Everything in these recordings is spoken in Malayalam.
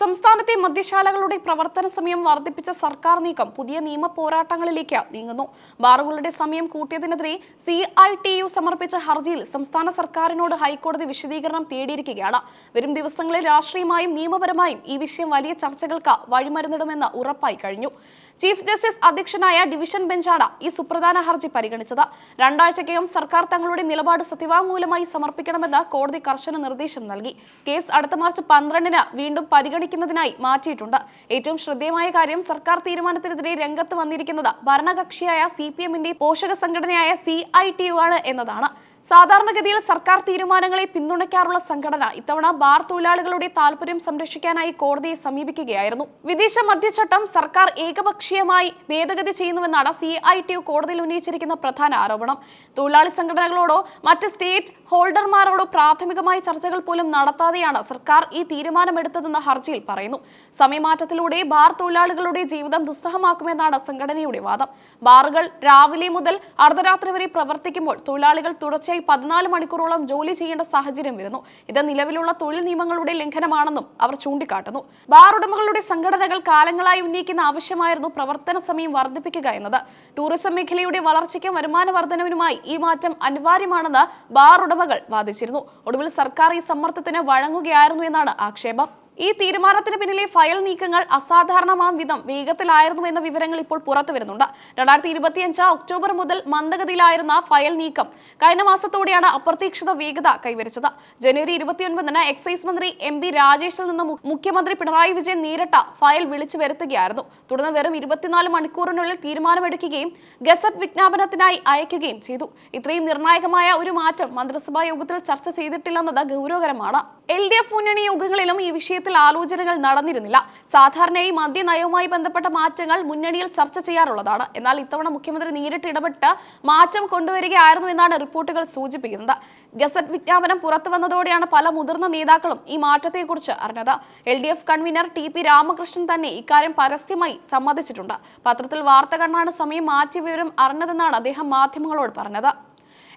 സംസ്ഥാനത്തെ മദ്യശാലകളുടെ പ്രവർത്തന സമയം വർദ്ധിപ്പിച്ച സർക്കാർ നീക്കം പുതിയ നിയമ പോരാട്ടങ്ങളിലേക്ക് നീങ്ങുന്നു. ബാറുകളുടെ സമയം കൂട്ടിയതിനെതിരെ CITU സമർപ്പിച്ച ഹർജിയിൽ സംസ്ഥാന സർക്കാരിനോട് ഹൈക്കോടതി വിശദീകരണം തേടിയിരിക്കുകയാണ്. വരും ദിവസങ്ങളിൽ രാഷ്ട്രീയമായും നിയമപരമായും ഈ വിഷയം വലിയ ചർച്ചകൾക്ക് വഴിമരുന്നിടുമെന്ന് ഉറപ്പായി കഴിഞ്ഞു. ചീഫ് ജസ്റ്റിസ് അധ്യക്ഷനായ ഡിവിഷൻ ബെഞ്ചാണ് ഈ സുപ്രധാന ഹർജി പരിഗണിച്ചത്. രണ്ടാഴ്ചയ്ക്കകം സർക്കാർ തങ്ങളുടെ നിലപാട് സത്യവാങ്മൂലമായി സമർപ്പിക്കണമെന്ന് കോടതി കർശന നിർദ്ദേശം നൽകി. കേസ് അടുത്ത മാർച്ച് 12-ന് വീണ്ടും പരിഗണിക്കുന്നതിനായി മാറ്റിയിട്ടുണ്ട്. ഏറ്റവും ശ്രദ്ധേയമായ കാര്യം, സർക്കാർ തീരുമാനത്തിനെതിരെ രംഗത്ത് വന്നിരിക്കുന്നത് ഭരണകക്ഷിയായ CPM-ന്റെ പോഷക സംഘടനയായ CITU ആണ് എന്നതാണ്. സാധാരണഗതിയിൽ സർക്കാർ തീരുമാനങ്ങളെ പിന്തുണയ്ക്കാറുള്ള സംഘടന ഇത്തവണ ബാർ തൊഴിലാളികളുടെ താൽപര്യം സംരക്ഷിക്കാനായി കോടതിയെ സമീപിക്കുകയായിരുന്നു. വിദേശ മദ്യചട്ടം സർക്കാർ ഏകപക്ഷീയമായി ഭേദഗതി ചെയ്യുന്നുവെന്നാണ് CITU കോടതിയിൽ ഉന്നയിച്ചിരിക്കുന്ന പ്രധാന ആരോപണം. തൊഴിലാളി സംഘടനകളോടോ മറ്റ് സ്റ്റേറ്റ് ഹോൾഡർമാരോടോ പ്രാഥമികമായ ചർച്ചകൾ പോലും നടത്താതെയാണ് സർക്കാർ ഈ തീരുമാനമെടുത്തതെന്ന് ഹർജിയിൽ പറയുന്നു. സമയമാറ്റത്തിലൂടെ ബാർ തൊഴിലാളികളുടെ ജീവിതം ദുസ്സഹമാക്കുമെന്നാണ് സംഘടനയുടെ വാദം. ബാറുകൾ രാവിലെ മുതൽ അർദ്ധരാത്രി വരെ പ്രവർത്തിക്കുമ്പോൾ തൊഴിലാളികൾ തുടർച്ചയായി 14 മണിക്കൂറോളം ജോലി ചെയ്യേണ്ട സാഹചര്യം വരുന്നു. ഇത് നിലവിലുള്ള തൊഴിൽ നിയമങ്ങളുടെ ലംഘനമാണെന്നും അവർ ചൂണ്ടിക്കാട്ടുന്നു. ബാർ ഉടമകളുടെ സംഘടനകൾ കാലങ്ങളായി ഉന്നയിക്കുന്ന ആവശ്യമായിരുന്നു പ്രവർത്തന സമയം വർദ്ധിപ്പിക്കുക എന്നത്. ടൂറിസം മേഖലയുടെ വളർച്ചയ്ക്കും വരുമാന വർധനവിനുമായി ഈ മാറ്റം അനിവാര്യമാണെന്ന് ബാർ ഉടമകൾ വാദിച്ചിരുന്നു. ഒടുവിൽ സർക്കാർ ഈ സമ്മർദ്ദത്തിന് വഴങ്ങുകയായിരുന്നു എന്നാണ് ആക്ഷേപം. ഈ തീരുമാനത്തിന് പിന്നിലെ ഫയൽ നീക്കങ്ങൾ അസാധാരണമാം വിധം വേഗത്തിലായിരുന്നു എന്ന വിവരങ്ങൾ ഇപ്പോൾ പുറത്തു വരുന്നുണ്ട്. 2025 ഒക്ടോബർ മുതൽ മന്ദഗതിയിലായിരുന്ന ഫയൽ നീക്കം കഴിഞ്ഞ മാസത്തോടെയാണ് അപ്രതീക്ഷിത വേഗത കൈവരിച്ചത്. ജനുവരി 29-ന് എക്സൈസ് മന്ത്രി MB രാജേഷിൽ നിന്ന് മുഖ്യമന്ത്രി പിണറായി വിജയൻ നേരിട്ട ഫയൽ വിളിച്ചു വരുത്തുകയായിരുന്നു. തുടർന്ന് വെറും 24 മണിക്കൂറിനുള്ളിൽ തീരുമാനമെടുക്കുകയും ഗസറ്റ് വിജ്ഞാപനത്തിനായി അയക്കുകയും ചെയ്തു. ഇത്രയും നിർണായകമായ ഒരു മാറ്റം മന്ത്രിസഭാ യോഗത്തിൽ ചർച്ച ചെയ്തിട്ടില്ലെന്നത് ഗൗരവകരമാണ്. LDF മുന്നണി യോഗങ്ങളിലും ഈ വിഷയത്തിൽ ആലോചനകൾ നടന്നിരുന്നില്ല. സാധാരണയായി മദ്യനയവുമായി ബന്ധപ്പെട്ട മാറ്റങ്ങൾ മുന്നണിയിൽ ചർച്ച ചെയ്യാറുള്ളതാണ്. എന്നാൽ ഇത്തവണ മുഖ്യമന്ത്രി നേരിട്ട് ഇടപെട്ട് മാറ്റം കൊണ്ടുവരികയായിരുന്നു എന്നാണ് റിപ്പോർട്ടുകൾ സൂചിപ്പിക്കുന്നത്. ഗസറ്റ് വിജ്ഞാപനം പുറത്തു വന്നതോടെയാണ് പല മുതിർന്ന നേതാക്കളും ഈ മാറ്റത്തെക്കുറിച്ച് അറിഞ്ഞത്. LDF കൺവീനർ TP രാമകൃഷ്ണൻ തന്നെ ഇക്കാര്യം പരസ്യമായി സമ്മതിച്ചിട്ടുണ്ട്. പത്രത്തിൽ വാർത്ത കണ്ടാണ് സമയം മാറ്റിയ വിവരം അറിഞ്ഞതെന്നാണ് അദ്ദേഹം മാധ്യമങ്ങളോട് പറഞ്ഞത്.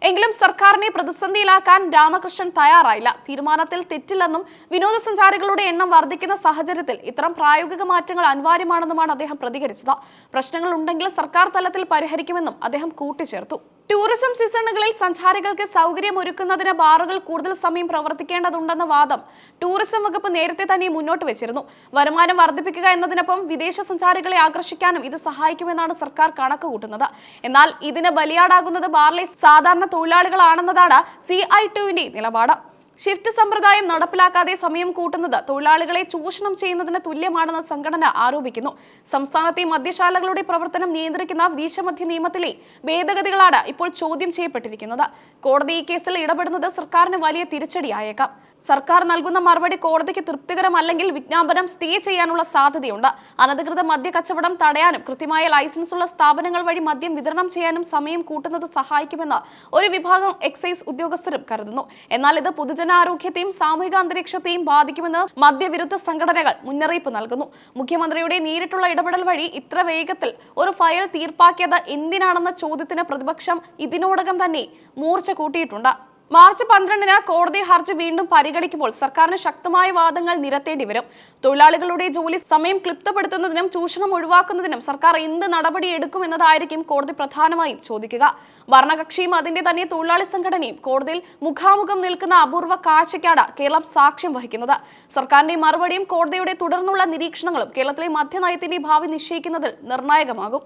എങ്കിലും സർക്കാരിനെ പ്രതിസന്ധിയിലാക്കാൻ രാമകൃഷ്ണൻ തയ്യാറായില്ല. തീരുമാനത്തിൽ തെറ്റില്ലെന്നും വിനോദസഞ്ചാരികളുടെ എണ്ണം വർദ്ധിക്കുന്ന സാഹചര്യത്തിൽ ഇത്തരം പ്രായോഗിക മാറ്റങ്ങൾ അനിവാര്യമാണെന്നുമാണ് അദ്ദേഹം പ്രതികരിച്ചത്. പ്രശ്നങ്ങൾ ഉണ്ടെങ്കിൽ സർക്കാർ തലത്തിൽ പരിഹരിക്കുമെന്നും അദ്ദേഹം കൂട്ടിച്ചേർത്തു. ടൂറിസം സീസണുകളിൽ സഞ്ചാരികൾക്ക് സൗകര്യമൊരുക്കുന്നതിന് ബാറുകൾ കൂടുതൽ സമയം പ്രവർത്തിക്കേണ്ടതുണ്ടെന്ന വാദം ടൂറിസം വകുപ്പ് നേരത്തെ തന്നെ മുന്നോട്ട് വെച്ചിരുന്നു. വരുമാനം വർദ്ധിപ്പിക്കുക എന്നതിനൊപ്പം വിദേശ സഞ്ചാരികളെ ആകർഷിക്കാനും ഇത് സഹായിക്കുമെന്നാണ് സർക്കാർ കണക്ക് കൂട്ടുന്നത്. എന്നാൽ ഇതിന് ബലിയാടാകുന്നത് ബാറിലെ സാധാരണ തൊഴിലാളികളാണെന്നതാണ് CITU-ന്റെ നിലപാട്. ഷിഫ്റ്റ് സമ്പ്രദായം നടപ്പിലാക്കാതെ സമയം കൂട്ടുന്നത് തൊഴിലാളികളെ ചൂഷണം ചെയ്യുന്നതിന് തുല്യമാണെന്ന് സംഘടന ആരോപിക്കുന്നു. സംസ്ഥാനത്തെ മദ്യശാലകളുടെ പ്രവർത്തനം നിയന്ത്രിക്കുന്ന വിദേശമദ്യ നിയമത്തിലെ ഭേദഗതികളാണ് ഇപ്പോൾ ചോദ്യം ചെയ്യപ്പെട്ടിരിക്കുന്നത്. കോടതി ഈ കേസിൽ ഇടപെടുന്നത് സർക്കാരിന് വലിയ തിരിച്ചടിയായേക്കാം. സർക്കാർ നൽകുന്ന മറുപടി കോടതിക്ക് തൃപ്തികരമല്ലെങ്കിൽ വിജ്ഞാപനം സ്റ്റേ ചെയ്യാനുള്ള സാധ്യതയുണ്ട്. അനധികൃത മദ്യ കച്ചവടം തടയാനും കൃത്യമായ ലൈസൻസുള്ള സ്ഥാപനങ്ങൾ വഴി മദ്യം വിതരണം ചെയ്യാനും സമയം കൂട്ടുന്നത് സഹായിക്കുമെന്ന് ഒരു വിഭാഗം എക്സൈസ് ഉദ്യോഗസ്ഥരും കരുതുന്നു. എന്നാൽ ഇത് പൊതുജനാരോഗ്യത്തെയും സാമൂഹിക അന്തരീക്ഷത്തെയും ബാധിക്കുമെന്ന് മദ്യവിരുദ്ധ സംഘടനകൾ മുന്നറിയിപ്പ് നൽകുന്നു. മുഖ്യമന്ത്രിയുടെ നേരിട്ടുള്ള ഇടപെടൽ വഴി ഇത്ര വേഗത്തിൽ ഒരു ഫയൽ തീർപ്പാക്കിയത് എന്തിനാണെന്ന ചോദ്യത്തിന് പ്രതിപക്ഷം ഇതിനോടകം തന്നെ മൂർച്ച കൂട്ടിയിട്ടുണ്ട്. മാർച്ച് 12-ന് കോടതി ഹർജി വീണ്ടും പരിഗണിക്കുമ്പോൾ സർക്കാരിന് ശക്തമായ വാദങ്ങൾ നിരത്തേണ്ടി വരും. തൊഴിലാളികളുടെ ജോലി സമയം ക്ലിപ്തപ്പെടുത്തുന്നതിനും ചൂഷണം ഒഴിവാക്കുന്നതിനും സർക്കാർ എന്ത് നടപടി എടുക്കുമെന്നതായിരിക്കും കോടതി പ്രധാനമായും ചോദിക്കുക. ഭരണകക്ഷിയും അതിന്റെ തന്നെ തൊഴിലാളി സംഘടനയും കോടതിയിൽ മുഖാമുഖം നിൽക്കുന്ന അപൂർവ കാഴ്ചയ്ക്കാണ് കേരളം സാക്ഷ്യം വഹിക്കുന്നത്. സർക്കാരിന്റെ മറുപടിയും കോടതിയുടെ തുടർന്നുള്ള നിരീക്ഷണങ്ങളും കേരളത്തിലെ മദ്യനയത്തിന്റെ ഭാവി നിശ്ചയിക്കുന്നതിൽ നിർണായകമാകും.